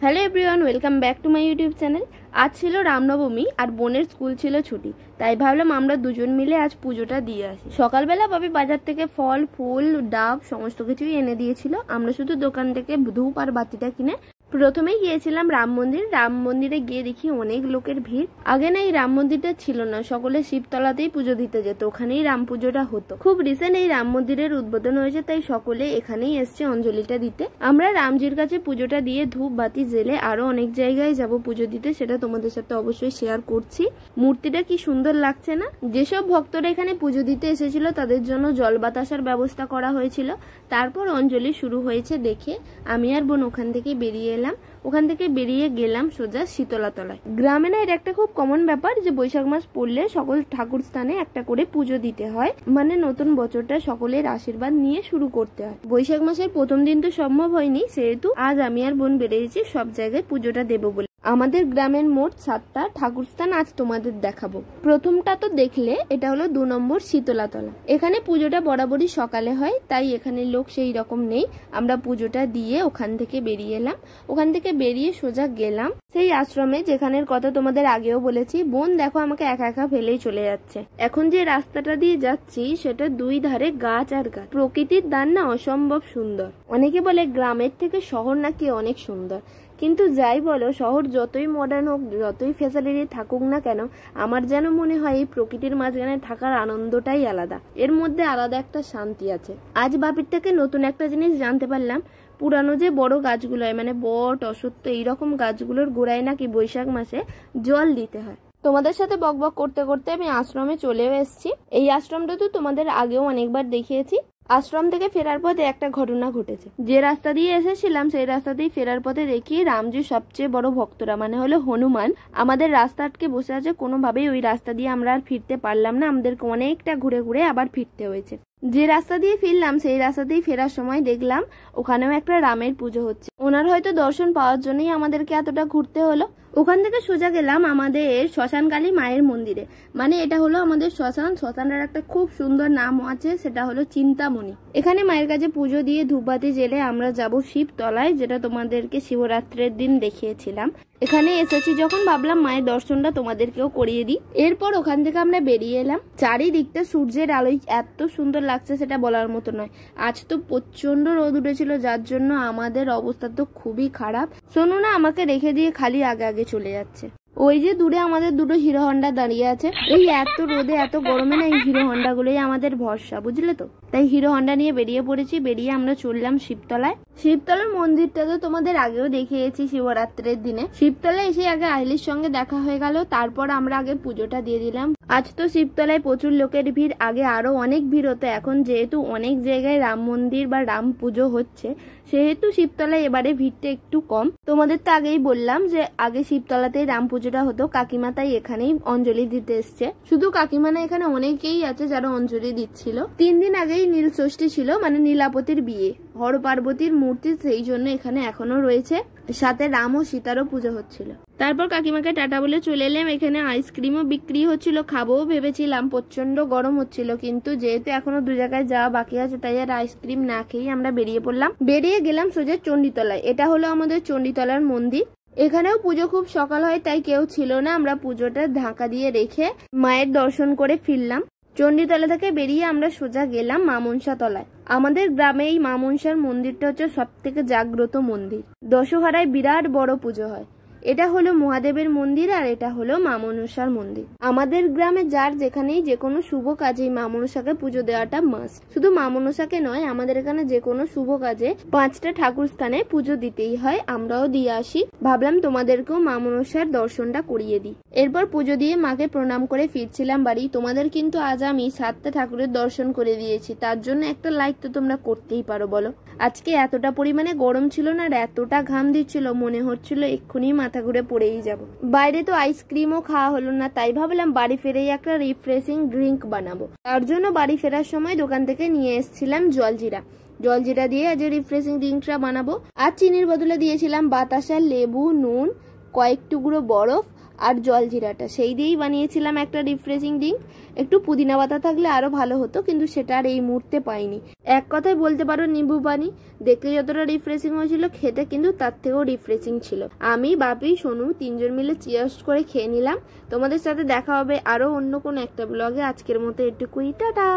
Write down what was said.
Hello everyone, welcome back to my YouTube channel. আজ ছিল রামনবমী আর বোনের স্কুল ছিল ছুটি, তাই ভাবলাম আমরা দুজন মিলে আজ পুজোটা দিয়ে আসি। সকালবেলা বাবি বাজার থেকে ফল ফুল ডাব সমস্ত কিছুই এনে দিয়েছিল। আমরা শুধু দোকান থেকে ধূপ আর বাতিটা কিনে প্রথমেই গিয়েছিলাম রাম মন্দির। রাম মন্দিরে গিয়ে দেখি অনেক লোকের ভিড়। আগে না এই রাম মন্দিরটা ছিল না, সকলে শিবতলাতেই পুজো দিতে যেত, ওখানেই রাম পুজোটা হতো। খুব রিসেন্ট এই রাম মন্দিরের উদ্বোধন হয়েছে, তাই সকলে এখানেই এসছে অঞ্জলিটা দিতে। আমরা রামজির কাছে পুজোটা দিয়ে ধূপ বাতি জেলে আরো অনেক জায়গায় যাব পুজো দিতে, সেটা তোমাদের সাথে অবশ্যই শেয়ার করছি। মূর্তিটা কি সুন্দর লাগছে না? যেসব ভক্তরা এখানে পুজো দিতে এসেছিল তাদের জন্য জল বাতাসার ব্যবস্থা করা হয়েছিল। তারপর অঞ্জলি শুরু হয়েছে দেখে আমি আর বোন ওখান থেকে বেরিয়ে এলাম। ওখান থেকে বেরিয়ে গেলাম সোজা শীতলা তলায়। গ্রামে না এটা একটা খুব কমন ব্যাপার যে বৈশাখ মাস পড়লে সকল ঠাকুর স্থানে একটা করে পুজো দিতে হয়, মানে নতুন বছরটা সকলের আশীর্বাদ নিয়ে শুরু করতে হয়। বৈশাখ মাসের প্রথম দিন তো সম্ভব হয়নি, সেহেতু আজ আমি আর বোন বেরিয়েছি সব জায়গায় পুজোটা দেবো বলে। আমাদের গ্রামের মোট 7টা ঠাকুর স্থান আজ তোমাদের দেখাবো। প্রথমটা তো দেখলে, এটা হলো 2 নম্বর শীতলা তলা। এখানে পুজোটা বরাবরই সকালে হয়, তাই এখানে লোক সেই রকম নেই। আমরা পুজোটা দিয়ে ওখান থেকে বেরিয়ে এলাম। ওখান থেকে বেরিয়ে সোজা গেলাম সেই আশ্রমে যেখানের কথা তোমাদের আগেও বলেছি। বোন দেখো আমাকে একা একা ফেলেই চলে যাচ্ছে। এখন যে রাস্তাটা দিয়ে যাচ্ছি সেটা দুই ধারে গাছ আর গাছ। প্রকৃতির দান না অসম্ভব সুন্দর। অনেকে বলে গ্রামের থেকে শহর নাকি অনেক সুন্দর, কিন্তু যাই বলো, শহর যতই মডার্ন হোক, যতই ফ্যাসিলিটি থাকুক না কেন, আমার যেন মনে হয় এই প্রকৃতির মাঝখানে থাকার আনন্দটাই আলাদা। এর মধ্যে আলাদা একটা শান্তি আছে। আজ বাপির থেকে নতুন একটা জিনিস জানতে পারলাম। পুরানো যে বড় গাছগুলো হয়, মানে বট অশ্বত্থ এইরকম গাছগুলোর গোড়ায় নাকি বৈশাখ মাসে জল দিতে হয়। তোমাদের সাথে বকবক করতে করতে আমি আশ্রমে চলেও এসেছি। এই আশ্রমটা তো তোমাদের আগেও অনেকবার দেখিয়েছি। আশ্রম থেকে ফেরার পথে একটা ঘটনা ঘটেছে। যে রাস্তা দিয়ে এসেছিলাম সেই রাস্তা দিয়ে ফেরার পথে দেখি রামজির সবচেয়ে বড় ভক্তরা, মানে হলো হনুমান, আমাদের রাস্তা আটকে বসে আছে। কোনোভাবেই ওই রাস্তা দিয়ে আমরা আর ফিরতে পারলাম না, আমাদেরকে অনেকটা ঘুরে ঘুরে আবার ফিরতে হয়েছে। যে রাস্তা দিয়ে ফিরলাম সেই রাস্তা দিয়ে ফেরার সময় দেখলাম ওখানেও একটা রামের পুজো হচ্ছে। ওনার হয়তো দর্শন পাওয়ার জন্যই আমাদেরকে এতটা ঘুরতে হলো। ওখান থেকে সোজা গেলাম আমাদের শ্মশানকালী মায়ের মন্দিরে, মানে এটা হলো আমাদের শ্মশান। শ্মশানের একটা খুব সুন্দর নাম আছে, সেটা হলো চিন্তামণি। এখানে মায়ের কাছে পুজো দিয়ে ধূপবাতি জেলে আমরা যাব শিবতলায়, যেটা তোমাদেরকে শিবরাত্রির দিন দেখিয়েছিলাম। এখানে এসেছি যখন ভাবলাম মায়ের দর্শনটা তোমাদেরকেও করিয়ে দিই। এরপর ওখান থেকে আমরা বেরিয়ে এলাম। চারিদিকটা সূর্যের আলোয় এত সুন্দর লাগছে সেটা বলার মতো নয়। আজ তো প্রচন্ড রোদ উঠেছিল, যার জন্য আমাদের অবস্থা তো খুবই খারাপ। শোনো না, আমাকে রেখে দিয়ে খালি আগে আগে চলে যাচ্ছে। ওই যে দূরে আমাদের দুটো হিরো হন্ডা দাঁড়িয়ে আছে। এই এত রোদে এত গরমে না এই হিরো হন্ডা গুলোই আমাদের ভরসা, বুঝলে তো। তাই হিরো হন্ডা নিয়ে বেরিয়ে পড়েছি। বেরিয়ে আমরা চললাম শিবতলায়। শিবতলার মন্দিরটা তো তোমাদের আগেও দেখিয়েছি শিবরাত্রির দিনে। শিবতলায় এসে আগে আইলির সঙ্গে দেখা হয়ে গেল, তারপর আমরা আগে পুজোটা দিয়ে দিলাম। আজ তো শিবতলায় প্রচুর লোকের ভিড়। আগে আরো অনেক ভিড় হতো, এখন যেহেতু অনেক জায়গায় রাম মন্দির বা রাম পুজো হচ্ছে সেহেতু শিবতলায় এবারে ভিড়টা একটু কম। তোমাদের তো আগেই বললাম যে আগে শিবতলাতেই রাম পুজোটা হতো। কাকিমা তাই এখানেই অঞ্জলি দিতে এসছে। শুধু কাকিমা না, এখানে অনেকেই আছে যারা অঞ্জলি দিচ্ছিল। 3 দিন আগেই নীল ষষ্ঠী ছিল, মানে নীলাপতির বিয়ে। হর পার্বতীর মূর্তি, সেই জন্য এখানে এখনো রয়েছে। সাথে রাম ও সীতারও পুজো হচ্ছিল। তারপর কাকিমাকে টাটা বলে চলে এলাম। এখানে আইসক্রিমও বিক্রি হচ্ছিল, খাবোও ভেবেছিলাম। প্রচন্ড গরম হচ্ছিল, কিন্তু যেহেতু এখনো 2 জায়গায় যাওয়া বাকি আছে তাই আর আইসক্রিম না খেয়েই আমরা বেরিয়ে পড়লাম। বেরিয়ে গেলাম সোজা চণ্ডীতলায়। এটা হলো আমাদের চণ্ডীতলার মন্দির। এখানেও পুজো খুব সকাল হয়, তাই কেউ ছিল না। আমরা পুজোটা ঢাকা দিয়ে রেখে মায়ের দর্শন করে ফিরলাম। চণ্ডীতলা থেকে বেরিয়ে আমরা সোজা গেলাম মা মনসা তলায়। আমাদের গ্রামে এই মা মনসার মন্দিরটা হচ্ছে সব থেকে জাগ্রত মন্দির। দশহরায় বিরাট বড় পুজো হয়। এটা হলো মহাদেবের মন্দির আর এটা হলো মা মনসার মন্দির। আমাদের গ্রামে যার যেখানেই যে কোনো শুভ কাজে মা মনসাকে পুজো দেওয়াটা মাস্ট। শুধু মা মনসাকে নয়, আমাদের এখানে যে কোনো শুভ কাজে 5টা ঠাকুর স্থানে পুজো দিতেই হয়। আমরাও দিয়ে আসি। ভাবলাম তোমাদেরকেও মা মনসার দর্শনটা করিয়ে দিই। এরপর পুজো দিয়ে মাকে প্রণাম করে ফিরছিলাম বাড়ি। তোমাদের কিন্তু আজ আমি 7টা ঠাকুরের দর্শন করে দিয়েছি, তার জন্য একটা লাইক তো তোমরা করতেই পারো বলো। আজকে এতটা পরিমাণে গরম ছিল না আর এতটা ঘাম দিচ্ছিল, মনে হচ্ছিল এক্ষুনি মাথা ঘুরে পড়েই যাব। বাইরে তো আইসক্রিমও খাওয়া হলো না, তাই ভাবলাম বাড়ি ফিরেই একটা রিফ্রেশিং ড্রিঙ্ক বানাবো। তার জন্য বাড়ি ফেরার সময় দোকান থেকে নিয়ে এসেছিলাম জলজিরা। জলজিরা দিয়ে আজ রিফ্রেশিং ড্রিঙ্কটা বানাবো। আর চিনির বদলে দিয়েছিলাম বাতাসা, লেবু, নুন, কয়েক টুকরো বরফ আর জলজিরাটা, সেই দিয়েই বানিয়েছিলাম একটা রিফ্রেশিং ড্রিঙ্ক। একটু পুদিনা পাতা থাকলে আরও ভালো হতো, কিন্তু সেটা আর এই মুহূর্তে পাইনি। এক কথায় বলতে পারো নিম্বু পানি। দেখতে যতটা রিফ্রেশিং হয়েছিল, খেতে কিন্তু তার থেকেও রিফ্রেশিং ছিল। আমি, বাপি, সোনু তিনজন মিলে চিয়ার্স করে খেয়ে নিলাম। তোমাদের সাথে দেখা হবে আরও অন্য কোনো একটা ব্লগে। আজকের মতো এটুকুই, টাটা।